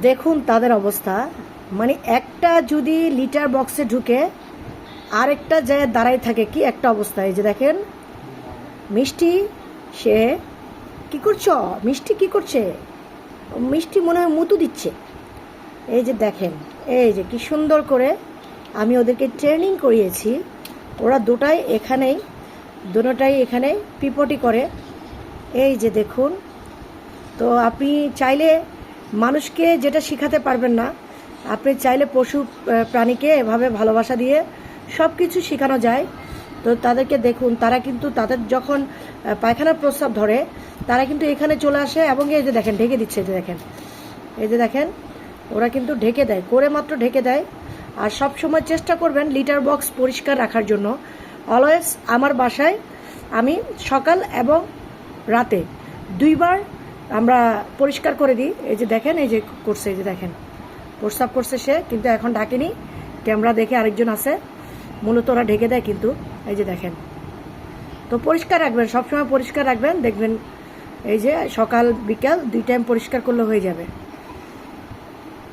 দেখুন তাদের অবস্থা, মানে একটা যদি লিটার বক্সে ঢুকে আরেকটা যায় দাঁড়াই থাকে, কি একটা অবস্থা। এই যে দেখেন মিষ্টি, সে কি করছো? মিষ্টি কি করছে? মিষ্টি মনে হয় মুতু দিচ্ছে। এই যে দেখেন, এই যে কি সুন্দর করে আমি ওদেরকে ট্রেনিং করিয়েছি। ওরা দুটোটাই এখানে পিপটি করে। এই যে দেখুন, তো আপনি চাইলে মানুষকে যেটা শেখাতে পারবেন না, আপনি চাইলে পশু প্রাণীকে এভাবে ভালোবাসা দিয়ে সব কিছু শেখানো যায়। তো তাদেরকে দেখুন, তারা কিন্তু তাদের যখন পায়খানার প্রস্রাব ধরে তারা কিন্তু এখানে চলে আসে এবং এই যে দেখেন ঢেকে দিচ্ছে। এই যে দেখেন ওরা কিন্তু ঢেকে দেয়, করে মাত্র ঢেকে দেয়। আর সব সময় চেষ্টা করবেন লিটার বক্স পরিষ্কার রাখার জন্য। অলওয়েজ আমার বাসায় আমি সকাল এবং রাতে 2বার আমরা পরিষ্কার করে দিই। এই যে দেখেন, এই যে করছে, এই যে দেখেন প্রস্রাব করছে সে, কিন্তু এখন ঢাকেনি, ক্যামেরা দেখে আরেকজন আছে, মূলত ওরা ঢেকে দেয় কিন্তু। এই যে দেখেন, তো পরিষ্কার রাখবেন, সবসময় পরিষ্কার রাখবেন, দেখবেন এই যে সকাল বিকাল 2 টাইম পরিষ্কার করলে হয়ে যাবে।